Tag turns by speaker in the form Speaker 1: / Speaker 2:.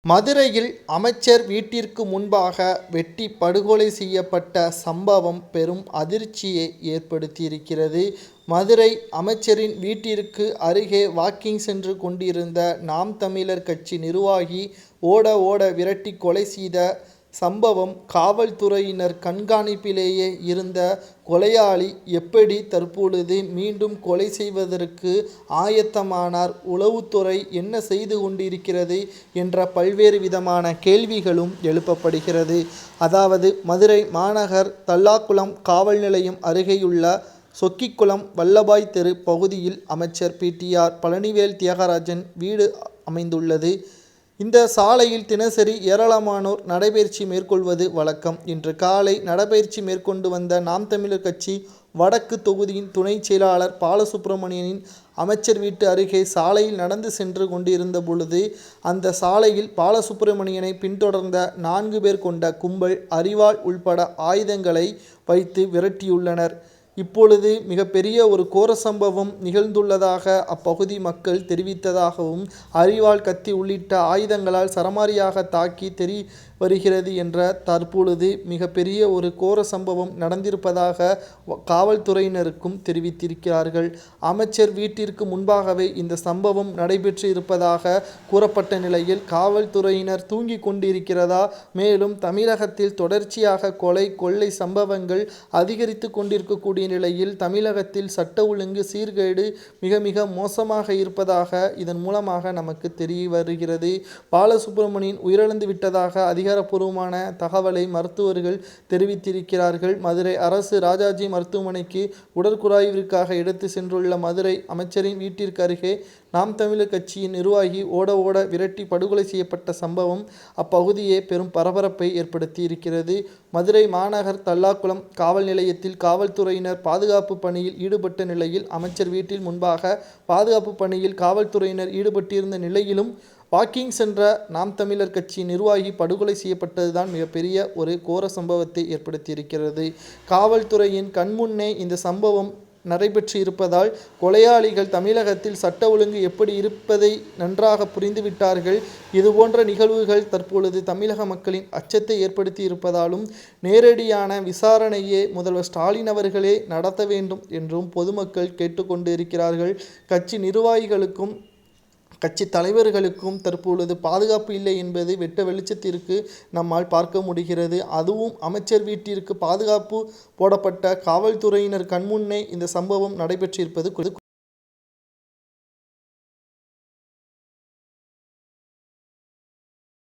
Speaker 1: மதுரையில் அமைச்சர் வீட்டிற்கு முன்பாக வெட்டி படுகொலை செய்யப்பட்ட சம்பவம் பெரும் அதிர்ச்சியை ஏற்படுத்தியிருக்கிறது. மதுரை அமைச்சரின் வீட்டிற்கு அருகே வாக்கிங் சென்று கொண்டிருந்த நாம் தமிழர் கட்சி நிர்வாகி ஓட விரட்டி கொலை செய்த சம்பவம் காவல்துறையினர் கண்காணிப்பிலேயே இருந்த கொலையாளி எப்படி தற்பொழுது மீண்டும் கொலை செய்வதற்கு ஆயத்தமானார், உளவுத்துறை என்ன செய்து கொண்டிருக்கிறது என்ற பல்வேறு விதமான கேள்விகளும் எழுப்பப்படுகிறது. அதாவது மதுரை மாநகர் தல்லாக்குளம் காவல் நிலையம் அருகேயுள்ள சொக்கிக்குளம் வல்லபாய் தெரு பகுதியில் அமைச்சர் பிடிஆர் பழனிவேல் தியாகராஜன் வீடு அமைந்துள்ளது. இந்த சாலையில் தினசரி ஏராளமானோர் நடைபயிற்சி மேற்கொள்வது வழக்கம். இன்று காலை நடைபயிற்சி மேற்கொண்டு வந்த நாம் தமிழர் கட்சி வடக்கு தொகுதியின் துணை செயலாளர் பாலசுப்ரமணியனின் அமைச்சர் வீட்டு அருகே சாலையில் நடந்து சென்று கொண்டிருந்த பொழுது அந்த சாலையில் பாலசுப்ரமணியனை பின்தொடர்ந்த 4 பேர் கொண்ட கும்பல் அரிவாள் உள்பட ஆயுதங்களை வைத்து விரட்டியுள்ளனர். இப்பொழுது மிகப்பெரிய ஒரு கோர சம்பவம் நிகழ்ந்துள்ளதாக அப்பகுதி மக்கள் தெரிவித்ததாகவும், அரிவாள், கத்தி உள்ளிட்ட ஆயுதங்களால் சரமாரியாக தாக்கி தெரி வருகிறது என்ற தற்பொழுது மிகப்பெரிய ஒரு கோர சம்பவம் நடந்திருப்பதாக காவல்துறையினருக்கும் தெரிவித்திருக்கிறார்கள். அமைச்சர் வீட்டிற்கு முன்பாகவே இந்த சம்பவம் நடைபெற்று இருப்பதாக கூறப்பட்ட நிலையில் காவல்துறையினர் தூங்கி கொண்டிருக்கிறதா, மேலும் தமிழகத்தில் தொடர்ச்சியாக கொலை கொள்ளை சம்பவங்கள் அதிகரித்து கொண்டிருக்கக்கூடிய நிலையில் தமிழகத்தில் சட்ட ஒழுங்கு சீர்கேடு மிக மோசமாக இருப்பதாக இதன் மூலமாக நமக்கு தெரிய வருகிறது. பாலசுப்ரமணியன் உயிரிழந்து விட்டதாக அதிகாரப்பூர்வமான தகவலை மருத்துவர்கள் தெரிவித்திருக்கிறார்கள். மதுரை அரசு ராஜாஜி மருத்துவமனைக்கு உடற்குறாய்விற்காக எடுத்து சென்றுள்ள மதுரை அமைச்சரின் வீட்டிற்கு அருகே நாம் தமிழர் கட்சியின் நிர்வாகி ஓட விரட்டி படுகொலை செய்யப்பட்ட சம்பவம் அப்பகுதியே பெரும் பரபரப்பை ஏற்படுத்தி இருக்கிறது. மதுரை மாநகர் தல்லாக்குளம் காவல் நிலையத்தில் காவல்துறையினர் பாதுகாப்பு பணியில் ஈடுபட்ட நிலையில் அமைச்சர் வீட்டில் முன்பாக பாதுகாப்பு பணியில் காவல்துறையினர் ஈடுபட்டிருந்த நிலையிலும் வாக்கிங் சென்ற நாம் தமிழர் கட்சி நிர்வாகி படுகொலை செய்யப்பட்டதுதான் மிகப்பெரிய ஒரு கோர சம்பவத்தை ஏற்படுத்தியிருக்கிறது. காவல்துறையின் கண்முன்னே இந்த சம்பவம் நடைபெற்று இருப்பதால் கொலையாளிகள் தமிழகத்தில் சட்ட ஒழுங்கு எப்படி இருப்பதை நன்றாக புரிந்துவிட்டார்கள். இதுபோன்ற நிகழ்வுகள் தற்பொழுது தமிழக மக்களின் அச்சத்தை ஏற்படுத்தி இருப்பதாலும் நேரடியான விசாரணையே முதல்வர் ஸ்டாலின் அவர்களே நடத்த வேண்டும் என்றும் பொதுமக்கள் கேட்டுக்கொண்டு இருக்கிறார்கள். கட்சி நிர்வாகிகளுக்கும் கட்சி தலைவர்களுக்கும் தற்பொழுது பாதுகாப்பு இல்லை என்பது வெட்ட வெளிச்சத்திற்கு நம்மால் பார்க்க முடிகிறது. அதுவும் அமைச்சர் வீட்டிற்கு பாதுகாப்பு போடப்பட்ட காவல்துறையினர் கண்முன்னே இந்த சம்பவம் நடைபெற்றிருப்பது